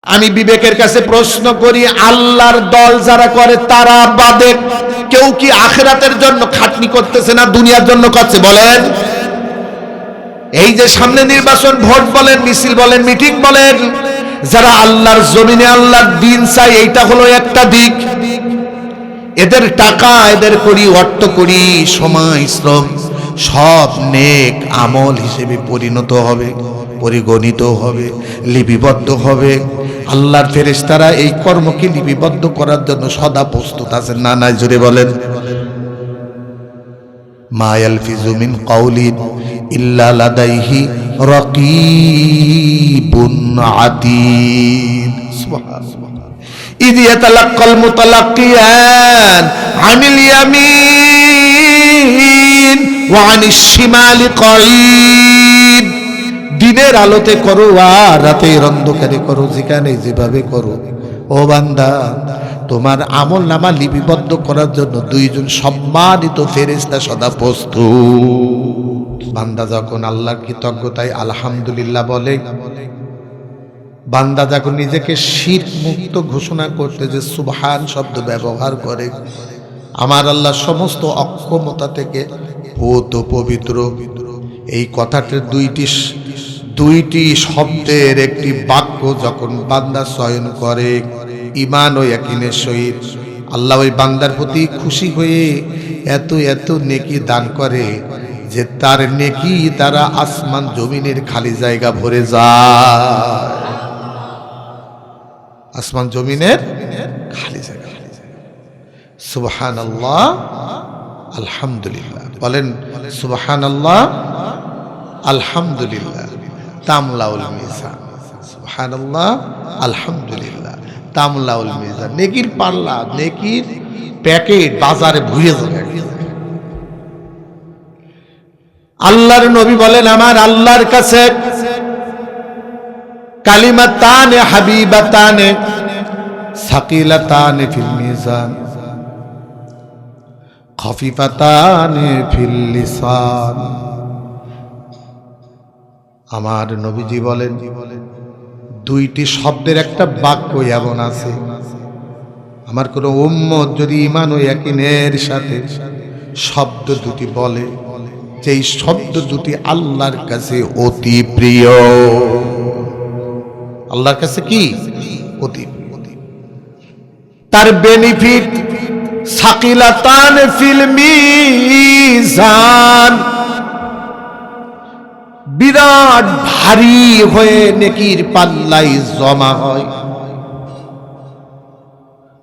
আমি বিবেকের কাছে প্রশ্ন করি, আল্লাহর দল যারা করে তারা বাদে কেউ কি আখিরাতের জন্য খাটনি করতেছে না দুনিয়ার জন্য করছে? বলেন। এই যে সামনে নির্বাচন, ভোট বলেন, মিছিল বলেন, মিটিং বলেন, যারা আল্লাহর জমিনে আল্লাহর দিন চাই, এইটা হলো একটা দিক। এদের টাকা, এদের করি, অর্থ করি, সময়, শ্রম সব নেক আমল হিসেবে পরিণত হবে, পরিগণিত হবে, লিপিবদ্ধ হবে। আল্লাহর ফেরেশতারা এই কর্মকে লিপিবদ্ধ করার জন্য সদা প্রস্তুত আছেন। না নাই জোরে বলেন। মা ইয়ালফিজু মিন কাউলিন ইল্লা লাদাইহি রাকীবুন আতীদ। সুবহানাল্লাহ। ইয ইয়াতালাক্কাল মুতালাক্কিয়ান আনিল ইয়ামিন ওয়া আনিশ শিমালি কাঈদ। দিনের আলোতে করো আর রাতের অন্ধকারে করো, যেখানে যেভাবে করো, ও বান্দা তোমার আমল নামা লিপিবদ্ধ করার জন্য দুইজন সম্মানিত ফেরেশতা সদা প্রস্তুত। বান্দা যখন আল্লাহর কৃতজ্ঞতায় আলহামদুলিল্লাহ বলে, বান্দা যখন নিজেকে শিরক মুক্ত ঘোষণা করতে যে সুবহান শব্দ ব্যবহার করে, আমার আল্লাহ সমস্ত অক্ষমতা থেকে ভূত পবিত্র, এই কথাটির দুইটি শব্দের একটি বাক্য যখন বান্দা চয়ন করে ঈমান ও ইয়াকিনের সহিত, আল্লাহ ওই বান্দার প্রতি খুশি হয়ে এত এত নেকি দান করে যে তার নেকি দ্বারা আসমান জমিনের খালি জায়গা ভরে যায়। আসমান জমিনের খালি জায়গা। সুবহানাল্লাহ, আলহামদুলিল্লাহ বলেন। সুবহানাল্লাহ, আলহামদুলিল্লাহ তামলাউল মিজান। সুবহানাল্লাহ, আলহামদুলিল্লাহ তামলাউল মিজান। নেকির পাল্লা, নেকির প্যাকেট বাজারে ভুয়ে যাবে। আল্লাহর নবী বলেন, আমার আল্লাহর কাছে কালিমাতানে হাবিবাতানে সাকিলাতানে ফিল মিজান খফিফাতানে ফিল লিসান। আমার নবীজি বলেন, দুইটি শব্দের একটা বাক্য এমন আছে, আমার কোন উম্মত যদি ঈমান ও ইয়াকিনের সাথে শব্দ দুটি বলে, যেই শব্দ দুটি আল্লাহর কাছে অতি প্রিয়। আল্লাহর কাছে কি? অতি প্রিয়। তার বেনিফিট সাকিলাতান ফিল মিজান, বিরাট ভারী হয়ে নেকির পাল্লাই জমা হয়।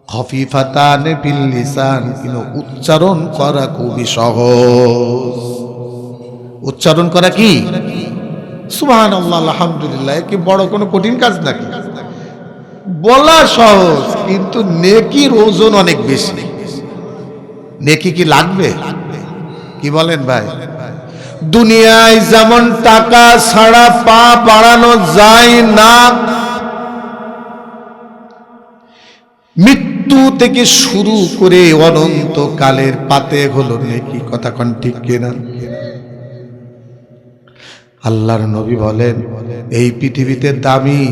খফিফাতান ফিল লিসান, কিন্তু উচ্চারণ করা খুবই সহজ। উচ্চারণ করা কি? সুবহানাল্লাহ, আলহামদুলিল্লাহ। কি বড় কোনো কঠিন কাজ নাকি? বলা সহজ, কিন্তু নেকির ওজন অনেক বেশি। নেকি কি লাগবে? কি বলেন ভাই? দুনিয়ায় যেমন টাকা ছাড়া পা বাড়ানো যায় না, মৃত্যু থেকে শুরু করে অনন্তকালের পাতে হলো নেকি। কথা কোন ঠিক কিনা? আল্লাহর নবী বলেন, এই পৃথিবীতে দামি,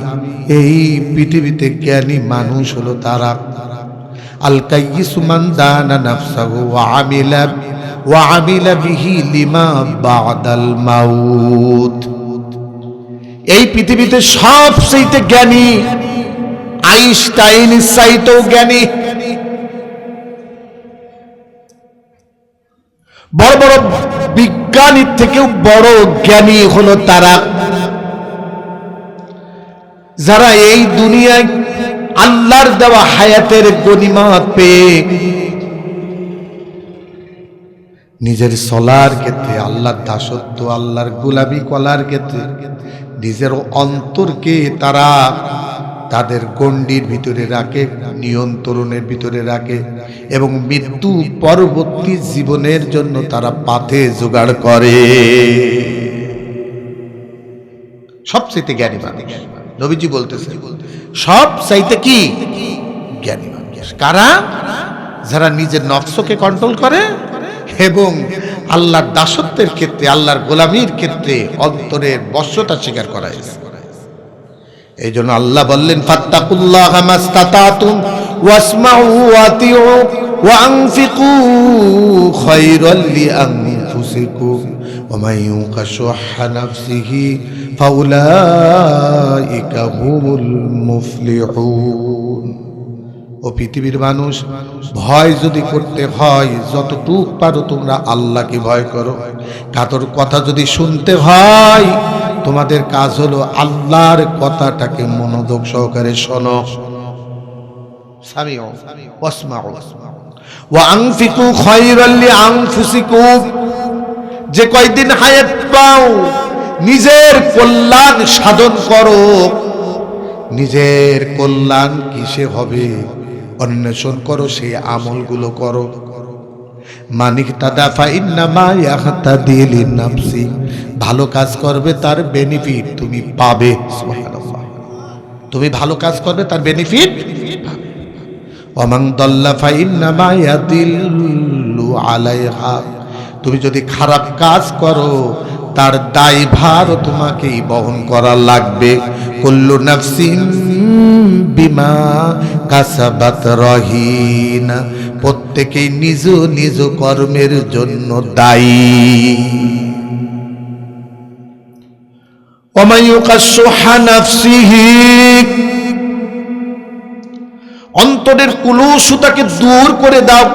এই পৃথিবীতে জ্ঞানী মানুষ হলো তারা, আল কাইয়িসু মান দানা নাফসাহু ওয়া আমিলা বিহি লিমা বাদাল মাউত। এই পৃথিবীতে সবচেয়ে জ্ঞানী, আইনস্টাইন চাইতেও জ্ঞানী, বড় বড় বিজ্ঞানীর থেকেও বড় জ্ঞানী হলো তারা, যারা এই দুনিয়ায় আল্লাহর দেওয়া হায়াতের গনিমত পেয়ে নিজের চলার ক্ষেত্রে, আল্লাহর দাসত্ব, আল্লাহর গোলামি করার ক্ষেত্রে নিজের অন্তরকে তারা তাদের গণ্ডির ভিতরে রাখে, নিয়ন্ত্রণের ভিতরে রাখে, এবং মৃত্যু পরবর্তী জীবনের জন্য তারা পাথে জোগাড় করে। সবচেয়ে জ্ঞানী মানুষ নবীজি বলতেছে, সবচাইতে কি জ্ঞানী মানুষ কারা? যারা নিজের নফসকে কন্ট্রোল করে এবং আল্লাহর দাসত্বের ক্ষেত্রে, আল্লাহর গোলামির ক্ষেত্রে অন্তরের বশ্যতা স্বীকার করা। এই জন্য আল্লাহ বললেন ফাত্তাকুল্লাহা মাস্তাতাতুম ওয়াসমাউ ওয়াতিউ ওয়া আনফিকু খায়রাল লিআনফুসিকুম ওয়া মান ইউকা শুহ্হা নাফসিহি ফাউলাইকা হুমুল মুফলিহুন। ও পৃথিবীর মানুষ, ভয় যদি করতে হয় যতটুক পারো তোমরা আল্লাহকে ভয় করো। কাতর কথা যদি শুনতে হয় তোমাদের কাজ হলো আল্লাহর কথাটাকে মনোযোগ সহকারে শোনো। সামিউ ওয়াসমাউ ওয়া আনফিকু খায়রাল লিআনফুসিকুম। যে কয়দিন হায়াত পাও নিজের কল্যাণ সাধন করো। নিজের কল্যাণ কিসে হবে অন্বেষণ করো, সেই আমলগুলো করো। মানিক তাদাফা ইন্নামা ইয়াহতাদি লিনাফসি। ভালো কাজ করবে তার বেনিফিট তুমি পাবে। সুবহানাল্লাহ। তুমি ভালো কাজ করবে তার বেনিফিট পাবে। ওয়া মান দাল্লা ফা ইন্নামা ইয়াদিল্লু আলাইহা। তুমি যদি খারাপ কাজ করো তার দায়ভার তোমাকেই বহন করা লাগবে। কুল্লু নাফসিন বিমা কাসাবাত রহিনা। প্রত্যেকেই নিজ নিজ কর্মের জন্য দায়ী। ওয়া ইউকা শুহ্হা নাফসিহি। অন্তরের কুলুষতাকে দূর করে দাও।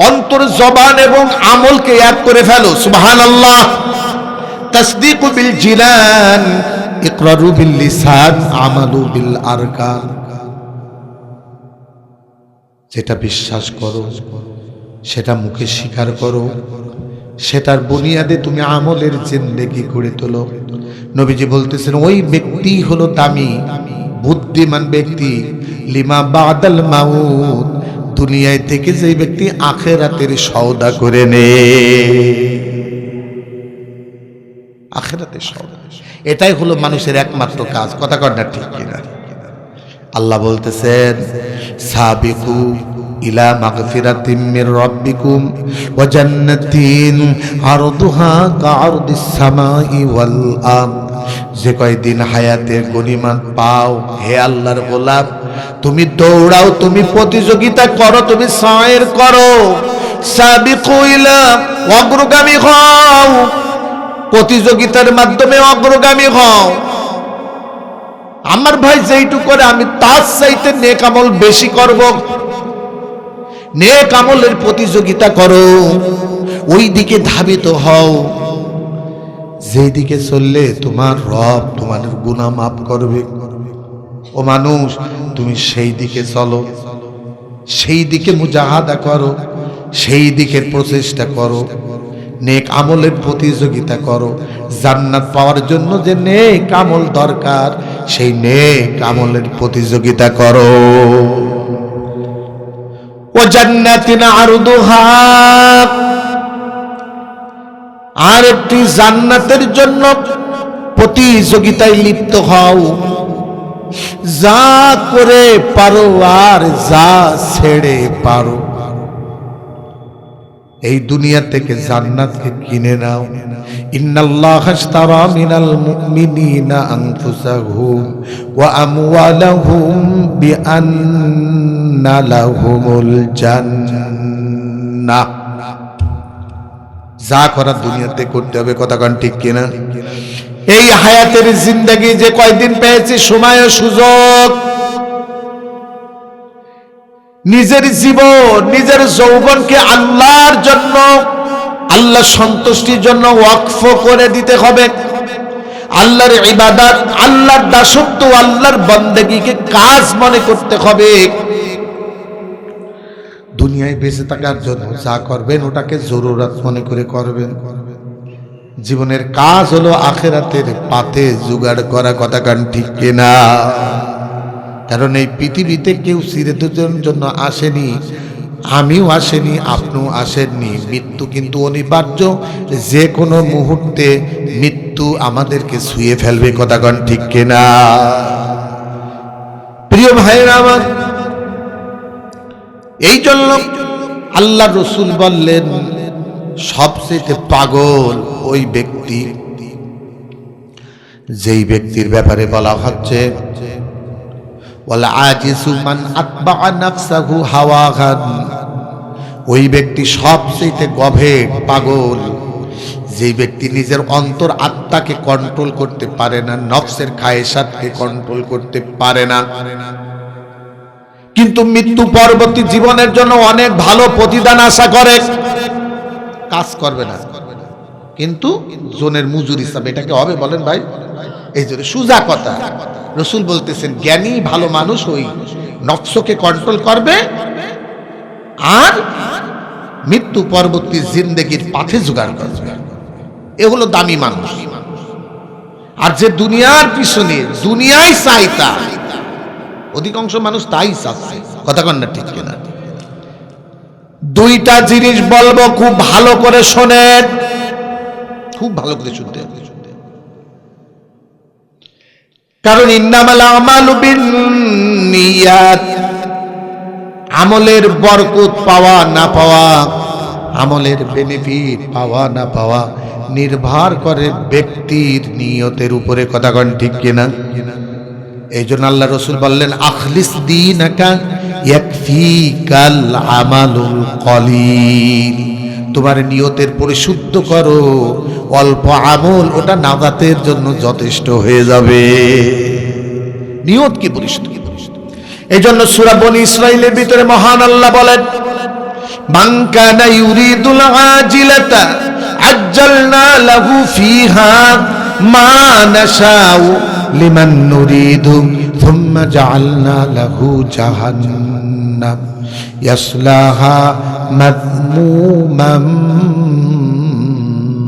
অন্তর, জবান এবং আমলকে এক করে ফেলো। সুবহানাল্লাহ। তাসদীকু বিল জিনান, ইকরারু বিল লিসান, আমালু বিল আরকান। যেটা বিশ্বাস করো সেটা মুখে স্বীকার করো, সেটার বুনিয়াদে তুমি আমলের জিন্দেগি গড়ে তোলো। নবীজি বলতেছেন ওই ব্যক্তি হলো দামি বুদ্ধিমান ব্যক্তি। লিমা বাদাল মাউত। দুনিয়ায় থেকে যে ব্যক্তি আখিরাতের সওদা করে নে। আখিরাতের সওদা, এটাই হলো মানুষের একমাত্র কাজ। কথা কর না ঠিক কিনা? আল্লাহ বলতেছেন সাবিকু ইলা মাগফিরাতিম মির রাব্বিকুম ওয়া জান্নাতিন আরদুহা কাআরদিস সামাই ওয়াল আরদ। যে কয়দিন হায়াতের গনিমত পাও হে আল্লাহর গোলাম, তুমি দৌড়াও, তুমি প্রতিযোগিতা করো, তুমি সায়ের করো। সাবিকু ইলা, অগ্রগামী হও, প্রতিযোগিতার মাধ্যমে অগ্রগামী হও। আমার ভাই যেইটুকু করে আমি তার চাইতে নেক আমল বেশি করব। নেক আমলের প্রতিযোগিতা করো, ওই দিকে ধাবিত হও। যেই দিকে চললে তোমার রব তোমার গুনাহ মাফ করবে। ও মানুষ, তুমি সেই দিকে চলো, সেই দিকে মুজাহাদা করো, সেই দিকের প্রচেষ্টা করো, নেক আমলের প্রতিযোগিতা করো। জান্নাত পাওয়ার জন্য যে নেক আমল দরকার সেই নেক আমলের প্রতিযোগিতা করো। ও জান্নাতিন আরদুহা, আর একটি জান্নাতের জন্য প্রতিযোগিতায় লিপ্ত হও। যা করে পারো আর যা ছেড়ে পারো। এই দুনিয়া থেকে জান্নাতকে কিনে নাও। ইন্নাল্লাহা আশতারা মিনাল মুমিনিনা আনফুসাহুম ওয়া আমওয়ালাহুম বিআন্না লাহুমুল জান্নাহ। যা করার দুনিয়াতে করতে হবে। কথা কান ঠিক কিনা? এই হায়াতের জিন্দেগি যে কয়দিন পেয়েছি, সময় ও সুযোগ, নিজের জীবন, নিজের যৌবনকে আল্লাহর জন্য, আল্লাহ সন্তুষ্টির জন্য ওয়াকফ করে দিতে হবে। আল্লাহর ইবাদত, আল্লাহর দাসত্ব, আল্লাহর বন্দেগীকে কাজ মনে করতে হবে। দুনিয়ায় বেঁচে থাকার জন্য যা করবেন ওটাকে জরুরত মনে করে করবেন। জীবনের কাজ হলো আখিরাতের পাতে জোগাড় করা। কথা কান ঠিক কিনা? কারণ এই পৃথিবীতে কেউ চিরদিনের জন্য আসেনি, আমিও আসেনি, আপনিও আসেননি। মৃত্যু কিন্তু অনিবার্য। যে কোনো মুহূর্তে মৃত্যু আমাদেরকে ছুঁয়ে ফেলবে। কথা কান ঠিক কিনা? প্রিয় ভাইরা আমার, এই জন্য আল্লাহ রসুল বললেন সবচেয়ে পাগল ওই ব্যক্তি যেই ব্যক্তির ব্যাপারে বলা হচ্ছে ওয়ালা আজিসু মান আতবাআ নাফসাহু হাওয়াহান, ওই ব্যক্তি সবচেয়ে গভীর পাগল, যেই ব্যক্তি নিজের অন্তর আত্মাকে কন্ট্রোল করতে পারে না, নফসের খায়েশাতকে কন্ট্রোল করতে পারে না, কিন্তু মৃত্যু পরবর্তী জীবনের জন্য অনেক ভালো প্রতিদান আশা করে, কাজ করবে না কিন্তু জনের মজুর হিসাবে এটাকে হবে বলেন ভাই। এই জন্য সুজা কথা রাসূল বলতেছেন জ্ঞানী ভালো মানুষ ওই নফসকে কন্ট্রোল করবে আর মৃত্যু পরবর্তী জিন্দেগির পাথে জোগাড় করবে, এ হলো দামি মানুষ। আর যে দুনিয়ার পিছনে দুনিয়ায় চাইতা, অধিকাংশ মানুষ তাই চাচ্ছে, কথা কন না ঠিক কিনা? দুইটা জিনিস বলবো, খুব ভালো করে শোনেন, খুব ভালো করে শুনতে হবে, কারণ ইন্নামাল আমালু বিন্নিয়াত, আমলের বরকত পাওয়া না পাওয়া, আমলের বেনিফিট পাওয়া না পাওয়া নির্ভর করে ব্যক্তির নিয়তের উপরে, কথা কন ঠিক কিনা? এই জন্য আল্লাহ রসুল বললেন আখলিস দীনাকা ইয়াকফিকাল আমালুল কলিল, তোমার নিয়তের পরিশুদ্ধ করো, অল্প আমল ওটা নাজাতের জন্য যথেষ্ট হয়ে যাবে। নিয়ত কি পরিশুদ্ধ, এই জন্য সূরা বনী ইসরাঈলের ভিতরে মহান আল্লাহ বলেন মান কানা ইউরিদুল আজিলাতা আজ্জালনা লাহু ফিহা মা নাশাউ লিমান নুরিদু থুম্মা জাআলনা লাহু জাহান্নাম ইয়াসলাহা মাযমুমান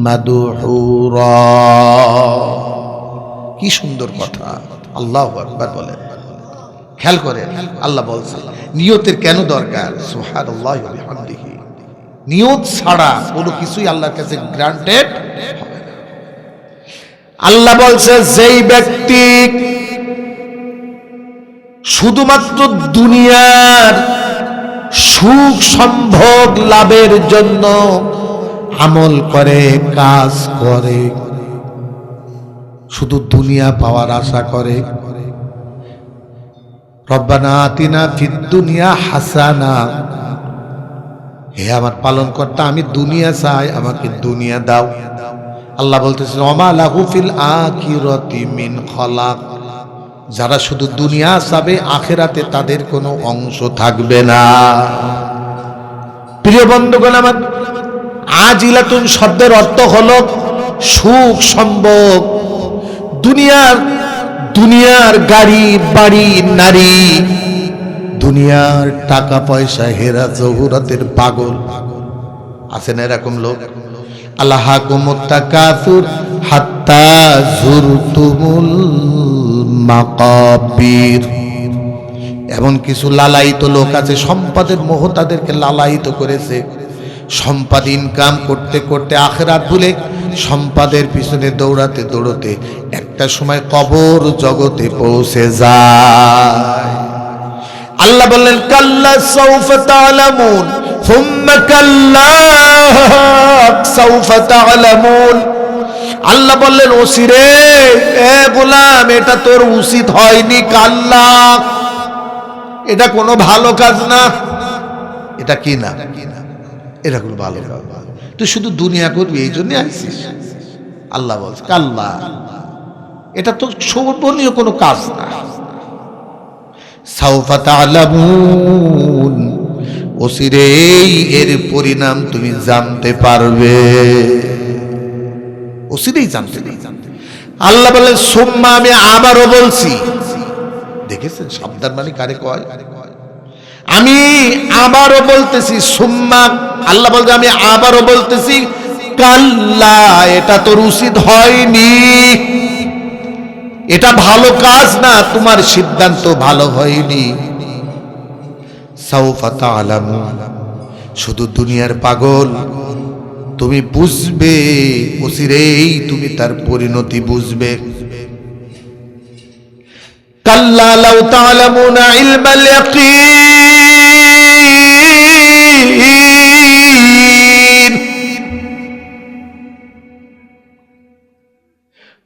মাদহুরা। কি সুন্দর কথা, আল্লাহু আকবার বলেন। খেয়াল করে আল্লাহ বলছেন নিয়তের কেন দরকার, সুবহানাল্লাহি ওয়া বিহামদিহি, নিয়ত ছাড়া কোনো কিছুই আল্লাহর কাছে গ্রান্টেড হবে না। আল্লাহ বলছে যেই ব্যক্তি শুধুমাত্র দুনিয়ার সুখ সম্ভোগ লাভের জন্য আমল করে, কাজ করে, শুধু দুনিয়া পাওয়ার আশা করে, রব্বানা আতিনা ফিদ দুনিয়া হাসানা, হে আমার পালনকর্তা আমি দুনিয়া চাই, আমাকে দুনিয়া দাও। আল্লাহ বলতেছেন ওমা লাহু ফিল আখিরাতি মিন খলাক, যারা শুধু দুনিয়া চাবে আখিরাতে তাদের কোনো অংশ থাকবে না। প্রিয় বন্ধুগণ আমার, আজিলাতুন শব্দের অর্থ হলো সুখ সম্ভোগ, দুনিয়ার গাড়ি বাড়ি নারী, দুনিয়ার টাকা পয়সা হেরা জহুরাতের পাগল, আছে না এরকম লোক? আল্লাহাকুমুত তাকাসুর হাত্তা যুরতুমুল মাকাবির, এমন কিছু লালায়িত লোক আছে, সম্পদের মোহ তাদেরকে লালায়িত করেছে, সম্পদ ইনকাম করতে করতে আখিরাত ভুলে সম্পদের পিছনে দৌড়াতে দৌড়াতে একটা সময় কবর জগতে পৌঁছে যায়। আল্লাহ বললেন কাল্লা সাউফা তা'লামুন সুম্মা কাল্লা সাউফা তা'লামুন, আল্লাহ বললেন ওসিরে এ গোলাম এটা তোর উচিত হয়নি, কাল্লা এটা কোনো ভালো কাজ না, এটা কি না, এটা কোনো ভালো কাজ, তুই শুধু দুনিয়া করবি এই জন্য আসছিস। আল্লাহ বলছে কাল্লা এটা তো শোভনীয় কোনো কাজ না। সাউফা তা'লামুন, ওসিরেই এর পরিণাম তুমি জানতে পারবে, ওসিরেই জানতে। আল্লাহ বলেন সুম্মা, আমি আবারও বলছি, দেখেছেন সাবধান মানে কারে কয়, আমি আবারও বলতেছি, সুম্মা আল্লাহ বলছে আমি আবারও বলতেছি কাল্লা এটা তোর উচিত হয়নি, এটা ভালো কাজ না, তোমার সিদ্ধান্ত ভালো হয়নি। সাউফা তা'লামুন, শুধু দুনিয়ার পাগল, তুমি বুঝবে অচিরেই তুমি তার পরিণতি বুঝবে। কাল্লা লাউ তা'লামুনা ইলমাল ইয়াকিন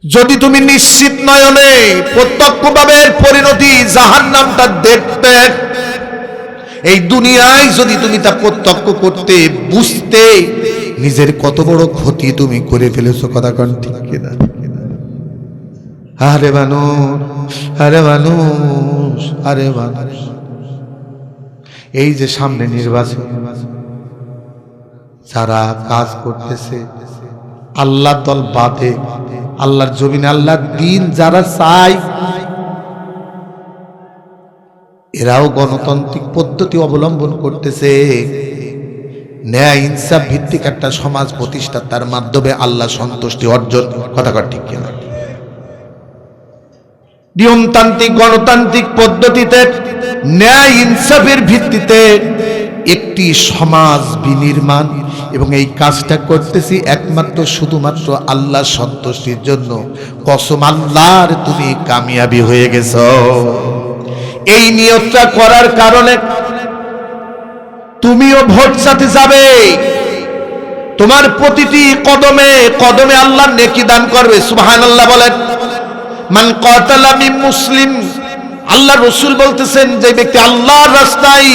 যদি তুমি নিশ্চিত নয়নে প্রত্যক্ষভাবে পরিণতি জাহান্নামটা দেখতে, এই দুনিয়ায় যদি তুমি তা প্রত্যক্ষ করতে, বুঝতে নিজের কত বড় ক্ষতি তুমি করে ফেলেছো, কথা কন ঠিক কিনা? আরে মানুষ, আরে মানুষ, আরে মানুষ, এই যে সামনে নির্বাচন, যারা কাজ করতেছে আল্লাহ দল বাদে, আল্লাহর জমিনে আল্লাহর দিন যারা চায়, এরাও গণতান্ত্রিক পদ্ধতি অবলম্বন করতেছে, ন্যায় ইনসাফ ভিত্তিক একটা সমাজ প্রতিষ্ঠা, তার মাধ্যমে আল্লাহ সন্তুষ্টি অর্জন, কথা কর ঠিক কিনা? নিয়মতান্ত্রিক গণতান্ত্রিক পদ্ধতিতে ন্যায় ইনসাফের ভিত্তিতে একটি সমাজ বিনির্মাণ, এবং এই কাজটা করতেছি একমাত্র শুধুমাত্র আল্লাহ সন্তুষ্টির জন্য। কসম আল্লাহর, তুমি কামিয়াবি হয়ে গেছো। এই নিয়তটা করার কারণে তুমিও ভোট চাতে যাবে, তোমার প্রতিটি কদমে কদমে আল্লাহ নেকি দান করবে। সুবহানাল্লাহ বলেন। মান কাতালা মিন মুসলিম, আল্লাহ রাসূল বলতেছেন, যে ব্যক্তি আল্লাহর রাস্তায়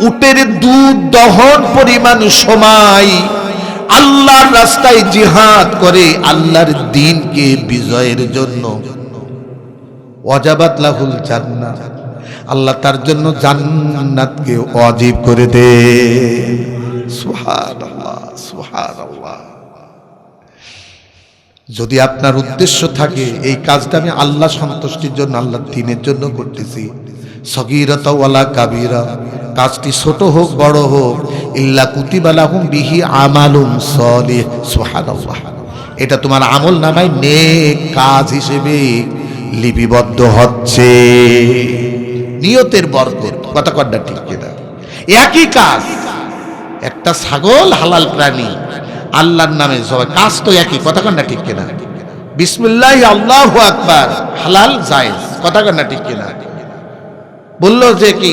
উটের দুধ দহন পরিমাণ সময় আল্লাহর রাস্তায় জিহাদ করে আল্লাহর দ্বীনকে বিজয়ের জন্য, ওয়াজাবাত লাহুল জান্নাহ, আল্লাহ তার জন্য জান্নাতকে ওয়াজিব করে দে। সুবহানাল্লাহ, সুবহানাল্লাহ। যদি আপনার উদ্দেশ্য থাকে এই কাজটা আমি আল্লাহ সন্তুষ্টির জন্য, আল্লাহর দ্বীনের জন্য করতেছি, সগীরাতা ওয়ালা কাবীরা, কাজটি ছোট হোক বড় হোক, ইল্লা কুতিবা লাহুম বিহি আমালুন সালিহ। সুবহানাল্লাহ। এটা তোমার আমল নামায় নেক কাজ হিসেবে লিপিবদ্ধ হচ্ছে। নিয়তের বরকত, কথা কন্যা ঠিক কিনা? একই কাজ, একটা ছাগল হালাল প্রাণী, আল্লাহর নামে সবাই, কাজ তো একই, কথা কন্যা ঠিক কিনা? বিসমিল্লাহ আল্লাহু আকবার, হালাল জায়েজ, কথা কন্যা ঠিক কিনা? বললো যে কি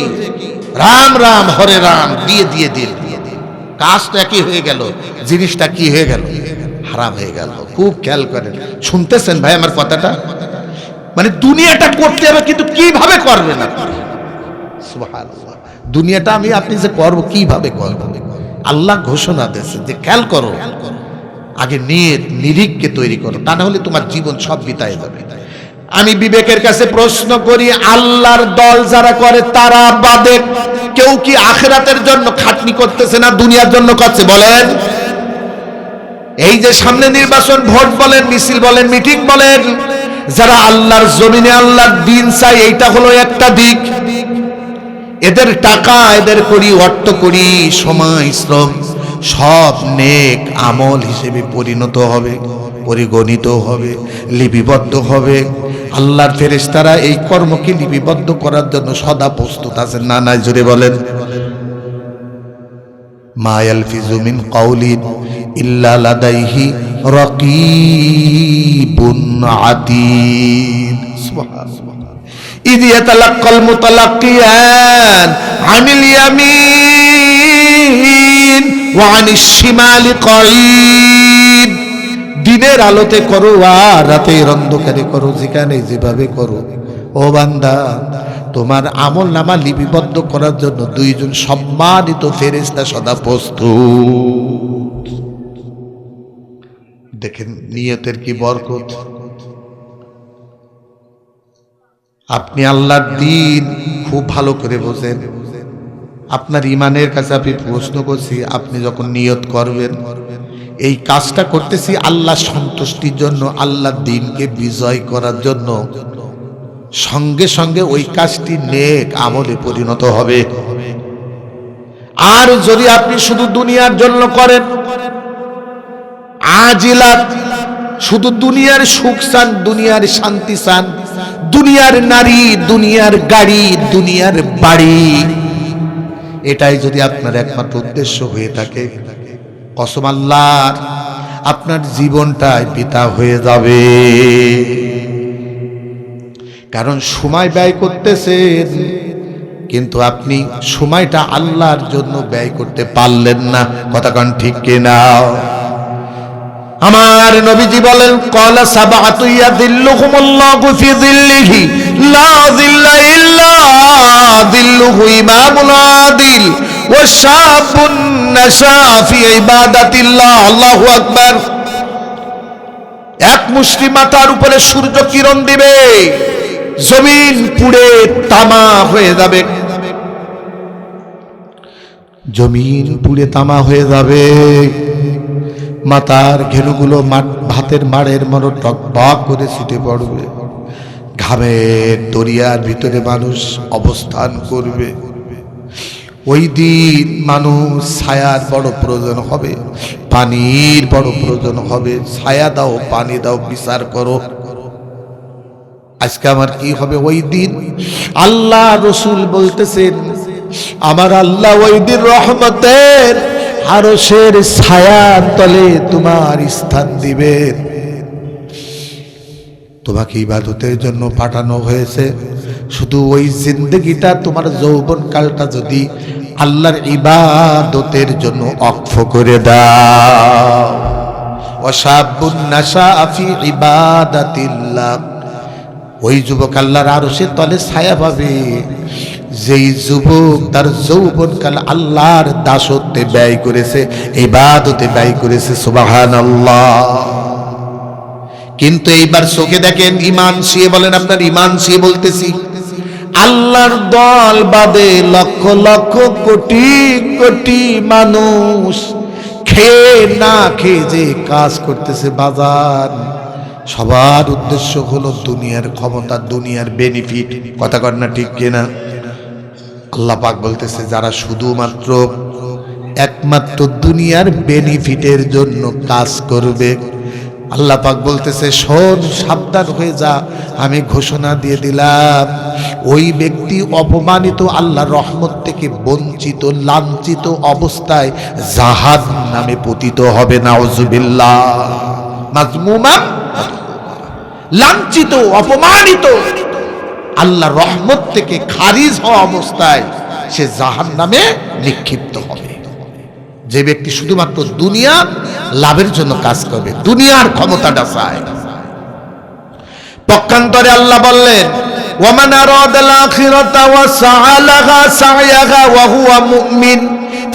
রাম রাম হরে রাম, দিয়ে দিয়ে দিল, কাজ তো একই হয়ে গেল, জিনিসটা কি হয়ে গেল? হারাম হয়ে গেল। খুব খেয়াল করেন, শুনতেছেন ভাই আমার কথাটা? মানে দুনিয়াটা করতে হবে, কিন্তু কিভাবে করবেন আপনি? সুবহানাল্লাহ। দুনিয়াটা আমি আপনি যে করব, কিভাবে করব? আল্লাহ ঘোষণা দিয়েছে যে খেয়াল করো, আগে নিয়ত নিরিখকে তৈরি করো, তা না হলে তোমার জীবন সব বিতায় যাবে। আমি বিবেকের কাছে প্রশ্ন করি, আল্লাহর দল যারা করে তারা বাদে কেউ কি আখিরাতের জন্য খাটনি করতেছে না দুনিয়ার জন্য করছে? বলেন। এই যে সামনে নির্বাচন, ভোট বলেন, মিছিল বলেন, মিটিং বলেন, যারা আল্লাহর জমিনে আল্লাহর দ্বীন চায়, এইটা হলো একটা দিক। এদের টাকা, এদের করি, অর্থ করি, সময়, শ্রম সব নেক আমল হিসেবে পরিণত হবে, পরিগণিত হবে, লিপিবদ্ধ হবে। আল্লাহর ফেরেশতারা এই কর্মকে লিপিবদ্ধ করার জন্য সদা প্রস্তুত আছেন। না নাই জোরে বলেন। মা ইয়ালফিজু মিন কাউলিন ইল্লা লাদাইহি রাকীবুন আতীদ। সুবহানাল্লাহ। ইয ইয়াতালাক্কাল মুতালাক্কিয়ান আনিল ইয়ামিন ওয়া আনিশ শিমালি কাঈদ। দিনের আলোতে করো আর রাতের অন্ধকারে করো, যেখানে যেভাবে করো, ও বান্দা, তোমার আমল নামা লিপিবদ্ধ করার জন্য দুইজন সম্মানিত ফেরেশতা সদা প্রস্তুত। দেখেন নিয়তের কি বরকত। আপনি আল্লাহর দ্বীন খুব ভালো করে বোঝেন, আপনার ইমানের কাছে আমি প্রশ্ন করছি, আপনি যখন নিয়ত করবেন এই কাজটা করতেছি আল্লাহ সন্তুষ্টির জন্য, আল্লাহর দ্বীনকে বিজয় করার জন্য, সঙ্গে সঙ্গে ওই কাজটি নেক আমলে পরিণত হবে। আর যদি আপনি শুধু দুনিয়ার জন্য করেন, আজিলাত, শুধু দুনিয়ার সুখ চান, দুনিয়ার শান্তি চান, দুনিয়ার নারী, দুনিয়ার গাড়ি, দুনিয়ার বাড়ি, এটাই যদি আপনার একমাত্র উদ্দেশ্য হয়ে থাকে, কসম আল্লাহর, আপনার জীবনটাই পিতা হয়ে যাবে। কারণ সময় ব্যয় করতেছেন, কিন্তু আপনি সময়টা আল্লাহর জন্য ব্যয় করতে পারলেন না, কথা কন ঠিক কিনা? আমার নবীজি বলেন ক্বালা সাবআতু ইয়াযিল্লুহুমুল্লাহু ফি যিল্লিহি লা যিল্লা ইল্লা যিল্লুহু ইমামুল আদিল ওয়া শাবুন নাশা ফি ইবাদাতিল্লাহ। আল্লাহু আকবার। এক মুষ্টি মাথার উপরে সূর্য কিরণ দিবে, জমিন পুড়ে তামা হয়ে যাবে, জমিন পুড়ে তামা হয়ে যাবে, মাথার ঘেনুগুলো ভাতের মাড়ের মতো টকবক করে ছিটে পড়বে, ঘামের দরিয়ার ভিতরে মানুষ অবস্থান করবে। ওই দিন মানুষ ছায়ার বড় প্রয়োজন হবে, পানির বড় প্রয়োজন হবে। ছায়া দাও, পানি দাও, বিচার করো। আজকে আমার কি হবে ওই দিন? আল্লাহ রসুল বলতেছেন আমার আল্লাহ ওই দিন রহমতের আরশের ছায়ার তলে তোমার স্থান দিবেন। তোমাকে ইবাদতের জন্য পাঠানো হয়েছে, শুধু ওই জিন্দগিটা তোমার যৌবন কালটা যদি আল্লাহর ইবাদতের জন্য অক্ষ করে দাও। ওয়াশাবুন নাশা ফি ইবাদাতিল্লাহ, ওই যুবক আল্লাহর আরশের তলে ছায়া পাবে যেই যুবক তার যৌবনকাল আল্লাহর দাসত্বে ব্যয় করেছে, ইবাদতে ব্যয় করেছে। সুবহানাল্লাহ। কিন্তু এইবার চোখে দেখেন ইমান সিয়ে বলেন, আপনার ইমান সিয়ে বলতেছি, আল্লাহর দল বাদে লক্ষ লক্ষ কোটি কোটি মানুষ খেয়ে না খেয়ে যে কাজ করতেছে বাজার, সবার উদ্দেশ্য হলো দুনিয়ার ক্ষমতা, দুনিয়ার বেনিফিট। কথা কর না ঠিক কিনা? আল্লাহ পাক বলতেছে যারা শুধুমাত্র একমাত্র দুনিয়ার বেনিফিটের জন্য কাজ করবে, আল্লাহ পাক বলতেছে শোন, সাবধান হয়ে যা, আমি ঘোষণা দিয়ে দিলাম ওই ব্যক্তি অপমানিত, আল্লাহর রহমত থেকে বঞ্চিত, লাঞ্ছিত অবস্থায় জাহান্নামে পতিত হবে। নাউজুবিল্লাহ। মাজমুমা, লাঞ্ছিত, অপমানিত, আল্লাহর রহমত থেকে খারিজ হওয়া অবস্থায় সে জাহান্নামে নিক্ষিপ্ত হবে। যে ব্যক্তি শুধুমাত্র দুনিয়া লাভের জন্য কাজ করবে, দুনিয়ার ক্ষমতাটা চায়। পক্ষান্তরে আল্লাহ বললেন ওয়ামান আরাদাল আখিরাতা ওয়া সাআ লাহা সা'য়াহা ওয়া হুয়া মুমিন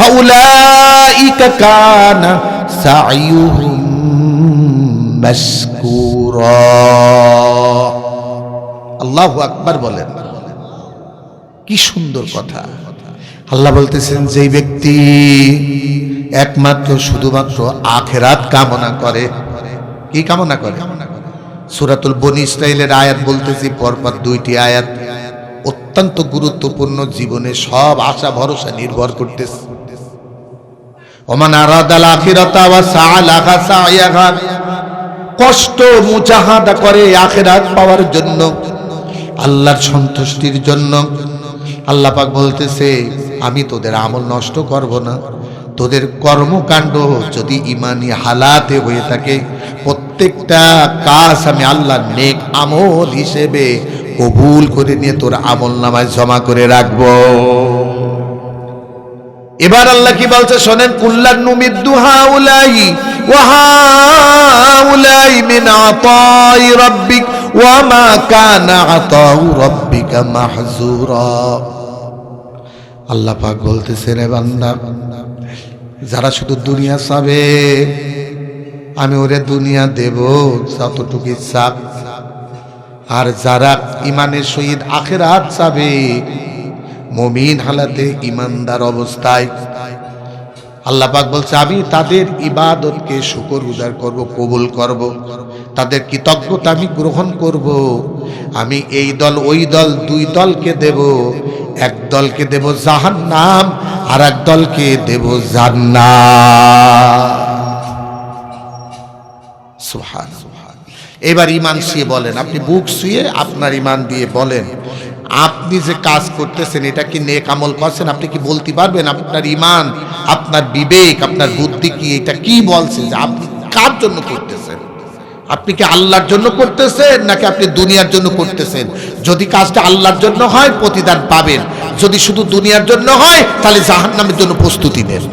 ফাউলাইকা কানা সা'য়ুহুম মাশকুরা। আল্লাহু আকবার বলেন। কি সুন্দর কথা। আল্লাহ বলতেছেন যেই ব্যক্তি একমাত্র শুধুমাত্র আখিরাত কামনা করে, কি কামনা করে? সূরাতুল বনী ইসরাঈলের আয়াত বলতেছি, পরপর দুইটি আয়াত অত্যন্ত গুরুত্বপূর্ণ, জীবনে সব আশা ভরসা নির্ভর করতেছে। ওমান আরাদাল আখিরাতা ওয়া সাআ লাহা সা'য়াহা, কষ্ট মুজাহাদা করে আখিরাত পাওয়ার জন্য, আল্লাহর সন্তুষ্টির জন্য। আল্লাহ পাক বলতেছে আমি তোদের আমল নষ্ট করব না, তোদের কর্মকাণ্ড যদি ইমানি হালাতে হয়ে থাকে প্রত্যেকটা কাজ আমি আল্লাহ নেক আমল হিসেবে কবুল করে নিয়ে তোর আমল নামায় জমা করে রাখবো। এবার আল্লাহ কি বলছে শোনেন, কুল্লান নুমিদ্দু হাউলাই ওয়া হাউলাই মিন আতাই রাব্বিক ওয়া মা কানা আতাউ রাব্বিকা মাহজুরা। আল্লাহ পাক বলতেছে রে বান্দা, যারা শুধু দুনিয়া চাবে আমি ওরে দুনিয়া দেব যতটুকু চাপ, আর যারা ইমানের সহিত আখিরাত চাবে মুমিন হালাতে ইমানদার অবস্থায়, আল্লাহ পাক বলছে আমি তাদের ইবাদতকে শুকরগুজার করব, কবুল করব, তাদের কৃতজ্ঞতা আমি গ্রহণ করব। আমি এই দল ওই দল দুই দলকে দেব, এক দলকে দেব জাহান্নাম আর এক দলকে দেব জান্নাত। সুবহানাল্লাহ। এবার ইমান শুয়ে বলেন, আপনি বুক শুয়ে আপনার ইমান দিয়ে বলেন আপনি যে কাজ করতেছেন এটা কি নেক আমল করছেন? আপনি কি বলতে পারবেন আপনার ইমান, আপনার বিবেক, আপনার বুদ্ধি কি এটা কি বলছে যে আপনি কার জন্য করতেছেন? আপনি কি আল্লাহর জন্য করতেছেন নাকি আপনি দুনিয়ার জন্য করতেছেন? যদি কাজটা আল্লাহর জন্য হয় প্রতিদান পাবেন, যদি শুধু দুনিয়ার জন্য হয় তাহলে জাহান্নামের জন্য প্রস্তুতি নেন।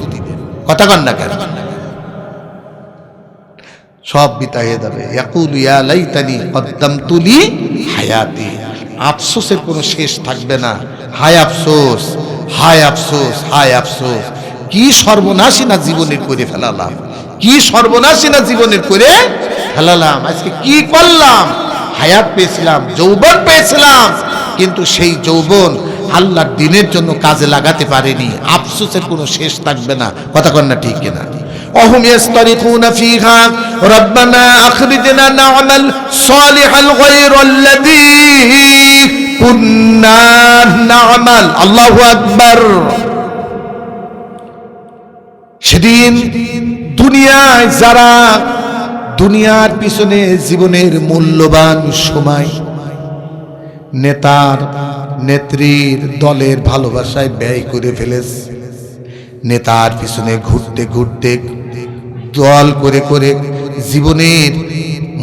কথা কন না কেন? সব বিতা হয়ে যাবে। ইয়াকুলু ইয়া লাইতানি কদ্দামতু লি হায়াতি, আফসোসের কোনো শেষ থাকবে না। হায় আফসোস, হায় আফসোস, হায় আফসোস, কি সর্বনাশী না জীবনের করে ফেলালাম, কি সর্বনাশী না জীবনের করে ফেলালাম। আজকে কি করলাম? হায়াত পেয়েছিলাম, যৌবন পেয়েছিলাম, কিন্তু সেই যৌবন আল্লাহর দিনের জন্য কাজে লাগাতে পারেনি। আফসোসের কোনো শেষ থাকবে না। কথা কন না ঠিক কিনা? অহুম ইয়াস্তারিকুনা ফিহা রব্বানা আখরিজনা না'মাল সালিহাল গায়রাল্লাযী কুন্না না'মাল। আল্লাহু আকবার। সেদিন দুনিয়ায় যারা দুনিয়ার পিছনে জীবনের মূল্যবান সময় নেতার নেত্রীর দলের ভালোবাসায় ব্যয় করে ফেলেছে, নেতার পিছনে ঘুরতে ঘুরতে দল করে করে জীবনের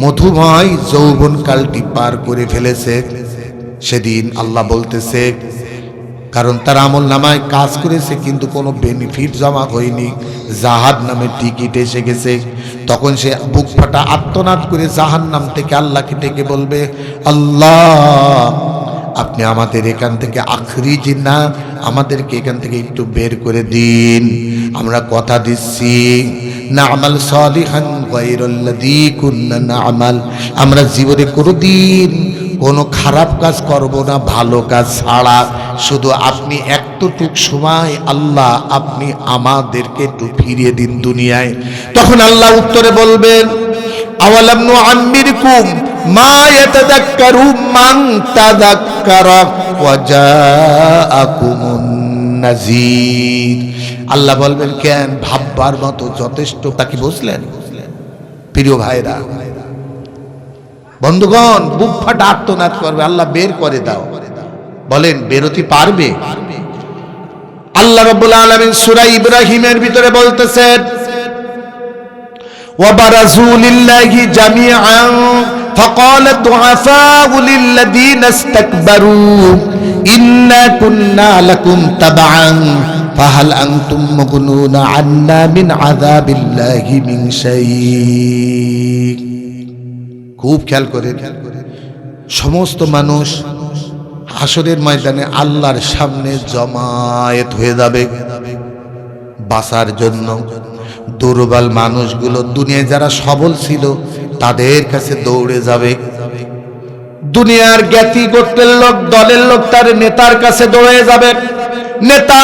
মধুময় যৌবনকালটি পার করে ফেলেছে, সেদিন আল্লাহ বলতেছে, কারণ তার আমল নামায় কাজ করেছে কিন্তু কোনো বেনিফিট জমা হয়নি, জাহান্নামের টিকিট এসে গেছে। তখন সে বুক ফাটা আর্তনাদ করে জাহান্নাম থেকে আল্লাহকে ডেকে বলবে, আল্লাহ আপনি আমাদের এখান থেকে আখরিজনা, আমাদেরকে এখান থেকে একটু বের করে দিন। আমরা কথা দিচ্ছি না'মাল সালিহান গায়রাল্লাযী কুন্না না'মাল, আমরা জীবনে কোনোদিন কোনো খারাপ কাজ করব না, ভালো কাজ ছাড়া। শুধু আপনি এতটুক সময় আল্লাহ আপনি আমাদেরকে একটু ফিরিয়ে দিন দুনিয়ায়। তখন আল্লাহ উত্তরে বলবেন, আওয়ালাম নুআম্মিরকুম মা ইয়াতাযাক্কারু মান তাযাক্কারা ওয়া জাআকুমুন নাযীর। আল্লাহ বলবেন, কেন ভাববার মতো যথেষ্ট তা কি বুঝলেন? প্রিয় ভাইরা বন্ধুগণ, বুক ফাটা আর্তনাদ করবে, আল্লাহ বের করে দাও। বলেন বেরোতে পারবে? আল্লাহ রাব্বুল আলামিন সূরা ইব্রাহিমের ভিতরে বলতেছেন, ওয়া বারাজু লিল্লাহি জামিআন ফাকাল দুআফাউ লিল্লাযীনা ইসতাকবারু ইন্না কুন্না লাকুম তাবআন ফাহাল আনতুম মুগনুনা আন্না মিন আযাবিল্লাহি মিন শাই। খুব খেয়াল করে, সমস্ত মানুষ হাসরের ময়দানে আল্লাহর সামনে জমায়েত হয়ে যাবে বাঁচার জন্য। দুর্বল মানুষগুলো দুনিয়ায় যারা সবল ছিল তাদের কাছে দৌড়ে যাবে। দুনিয়ার জ্ঞাতি গোত্রের লোক, দলের লোক তার নেতার কাছে দৌড়ে যাবে, নেতা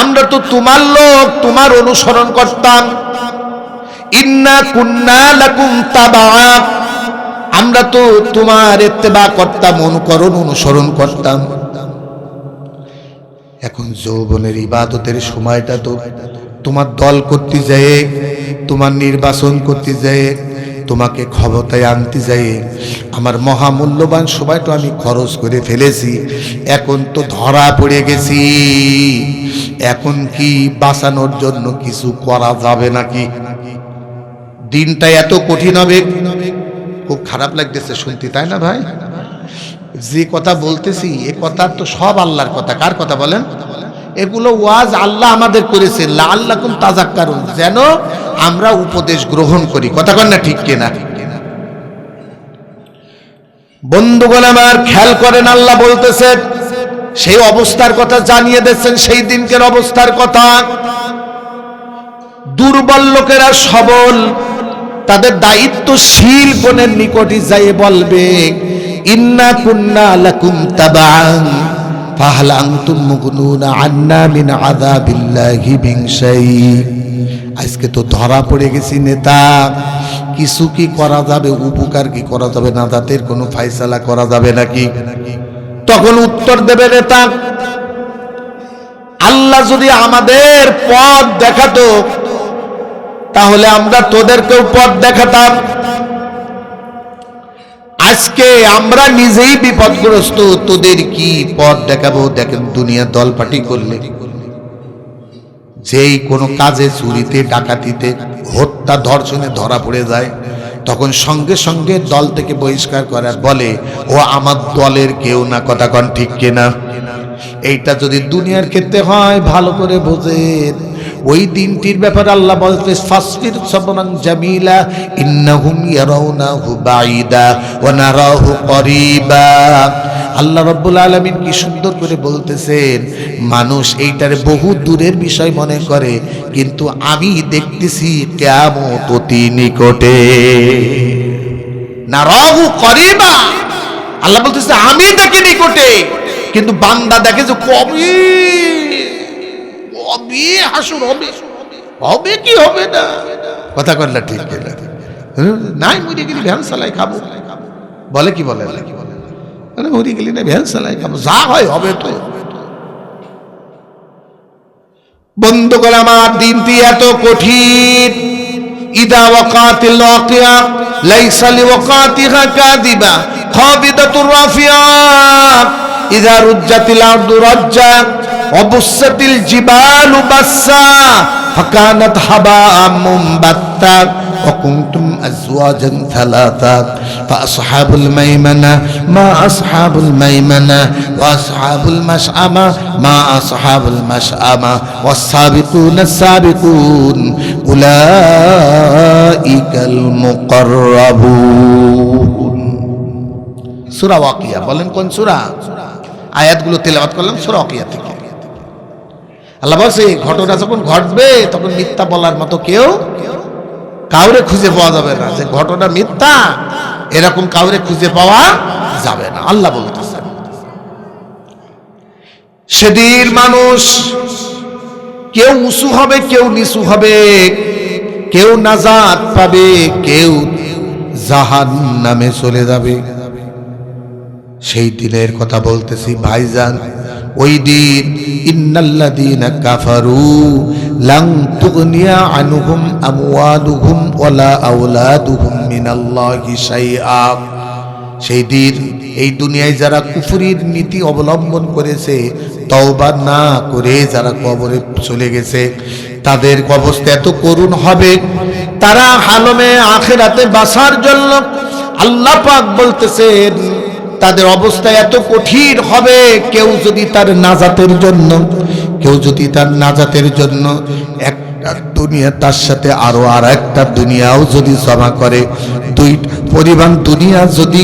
আমরা তো তোমার লোক, তোমার অনুসরণ করতাম। ইন্না কুন্না লাকুম তাবআ, আমরা তো তোমার ইত্তেবা করতাম, অনুকরণ অনুসরণ করতাম। এখন যৌবনের ইবাদতের সময়টা তো তোমার দল করতে যায়, তোমার নির্বাচন করতে যায়, তোমাকে ক্ষমতায় আনতে যায়, আমার মহামূল্যবান সময়টা আমি খরচ করে ফেলেছি, এখন তো ধরা পড়ে গেছি, এখন কি বাঁচানোর জন্য কিছু করা যাবে নাকি? দিনটা এত কঠিন হবে। খুব খারাপ লাগতেছে শুনতে, তাই না ভাই? যে কথা বলতেছি এ কথা তো সব আল্লাহর কথা। কার কথা বলেন? এগুলো ওয়াজ আল্লাহ আমাদের করেছেন, লাআল্লাকুম তাযাক্কারুন, যেন আমরা উপদেশ গ্রহণ করি। কথা কন না ঠিক কিনা? বন্ধুগণ আমার খেয়াল করেন, আল্লাহ বলতেছেন সেই অবস্থার কথা জানিয়ে দিচ্ছেন, সেই দিনকের অবস্থার কথা। দুর্বল লোকেরা সবল তাদের দায়িত্বশীল কোনের নিকটে যাই বলবে, ইন্না কুন্না লাকুম তাবআন ফাহাল আনতুম মুগনুনা আন্না মিন আযাবিল্লাহি মিন শাই। আজকে তো ধরা পড়ে গেছি নেতা, কিছু কি করা যাবে, উপকার কি করা যাবে, না তাদের কোনো ফয়সালা করা যাবে নাকি? তখন উত্তর দেবে নেতা, আল্লাহ যদি আমাদের পথ দেখাতো তাহলে আমরা তোদেরকেও পথ দেখাতাম। আজকে আমরা নিজেই বিপদগ্রস্ত, তোদের কি পথ দেখাবো? দেখেন দুনিয়া দলপাটি করলে যেই কোনো কাজে, চুরিতে, ডাকাতিতে, হত্যা, ধর্ষণে ধরা পড়ে যায়, তখন সঙ্গে সঙ্গে দল থেকে বহিষ্কার করার বলে ও আমার দলের কেউ না। কথা কন ঠিক কিনা? এইটা যদি দুনিয়ার ক্ষেত্রে হয় ভালো করে বোঝেন, ওই দিনটির ব্যাপারে আল্লাহ বলতে ফাসবির সাবরান জামিলা ইন্নাহুম ইয়ারাউনাহু বাঈদা ওয়া নারাহু করিবা। আল্লাহ রাব্বুল আলামিন কি সুন্দর করে বলতেছেন, মানুষ এইটারে বহু দূরের বিষয় মনে করে, কিন্তু আমি দেখতেছি কিয়ামত অতি নিকটে। নারাহু করিবা, আল্লাহ বলতেছে আমি দেখি নিকটে, কিন্তু বান্দা দেখে যে কবে কবে হাসুর হবে, হবে কি হবে না। কথা কর না, ঠিক না? নাই মরে গেলি ভ্যান চালাই খাবো, বলে কি বলে মরে গেলি না ভ্যান চালাই খাবো, যা হয় হবে। তো বন্ধুগণ আমার, দিনটি এত কঠিন। ইদা ওয়াকাতিল ওয়াকিয়া লাইসা লিওয়াকাতিহা কাযিবা খাবিদাতুর রাফিয়া ইদা রুজ্জাতিল আরদু রাজ্জা ওয়া বুসাতিল জিবালু বাসসা ফাকানাত হাবাআম মুনবাত্তা ওয়া কুনতুম আজওয়াজান থালাথা ফাআসহাবুল মাইমানা মা আসহাবুল মাইমানা ওয়া আসহাবুল মাশআমা মা আসহাবুল মাশআমা ওয়াস-সাবিকুনাস সাবিকুন উলাইকাল মুকাররাবুন। সূরা ওয়াকিয়া। বলেন কোন সূরা? আয়াতগুলো তেলাওয়াত করলাম সূরা ওয়াকিয়া থেকে। আল্লাহ বলছে ঘটনা যখন ঘটবে তখন মিথ্যা বলার মতো কেউ কাউরে খুঁজে পাওয়া যাবে না, যে ঘটনা মিথ্যা এরকম কাউরে খুঁজে পাওয়া যাবে না। আল্লাহ বলতেছেন সেদিন মানুষ কেউ উঁচু হবে, কেউ নিচু হবে, কেউ নাজাত পাবে, কেউ জাহান্নামে চলে যাবে। সেই দিনের কথা বলতেছি ভাইজান। ওই দিন ইন্নাল্লাযীনা কাফারু লান তুগনিয়া আনহুম আমওয়ালুহুম ওয়ালা আওলাদুহুম মিনাল্লাহি শাইআ। সেই দিন এই দুনিয়ায় যারা কুফরির নীতি অবলম্বন করেছে, তওবা না করে যারা কবরে চলে গেছে, তাদের অবস্থা এত করুণ হবে। তারা হালমে আখিরাতে বাঁচার জন্য আল্লাহ পাক বলতেছেন তাদের অবস্থা এত কঠিন হবে। কেউ যদি তার নাজাতের জন্য একটা দুনিয়া তার সাথে আরো আর একটা দুনিয়াও যদি জমা করে, দুই পরিমাণ দুনিয়া যদি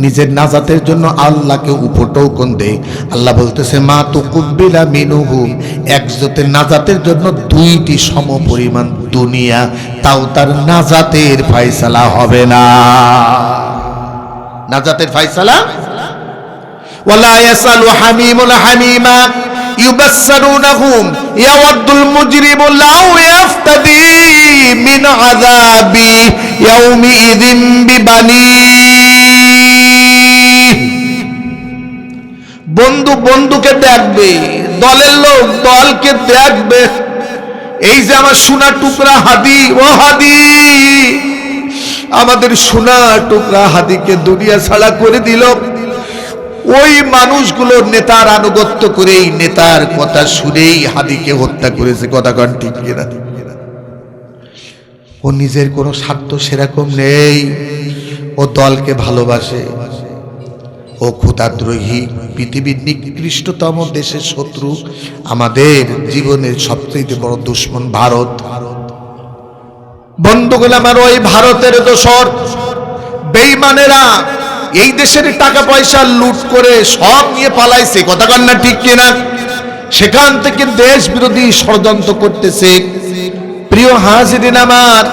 নিজের নাজাতের জন্য আল্লাহকে উপটোকন দেয়, আল্লাহ বলতেছে মা তুকুব্বিলা মিনহুম, একজনের নাজাতের জন্য দুইটি সম পরিমাণ দুনিয়া, তাও তার নাজাতের ফয়সালা হবে না। নাজাতের ফয়সালা ওয়ালা ইয়াসালু হামিমুন হামিমা ইউবাসসিরুনহুম ইয়াওয়াদ্দুল মুজরিমু লাউ ইয়াফতাদি মিন আযাবি ইয়াউমিযিন বিবানি। বন্ধু বন্ধুকে দেখবে, দলের লোক দলকে দেখবে। এই যে আমার সোনা টুকরা হাদি, ও হাদি, আমাদের সোনা টুকরা হাদিকে দুনিয়া ছাড়া করে দিল। ওই মানুষগুলো নেতার আনুগত্য করেই, নেতার কথা শুনেই হাদিকে হত্যা করেছে। কথা কন ঠিক কিনা? ও নিজের কোনো স্বার্থ সেরকম নেই, ও দলকে ভালোবাসে। ও ক্ষুধাদ্রোহী, পৃথিবীর নিকৃষ্টতম দেশের শত্রু, আমাদের জীবনের সবচেয়ে বড় দুশ্মন ভারত। বন্ধুগণ আমার, ওই ভারতের দোসর বেঈমানেরা এই দেশের টাকা পয়সা লুট করে সব নিয়ে পালাইছে। কথা কন না ঠিক কিনা? সেখান থেকে দেশ বিরোধী ষড়যন্ত্র করতেছে। প্রিয় হাজিরিন আমার,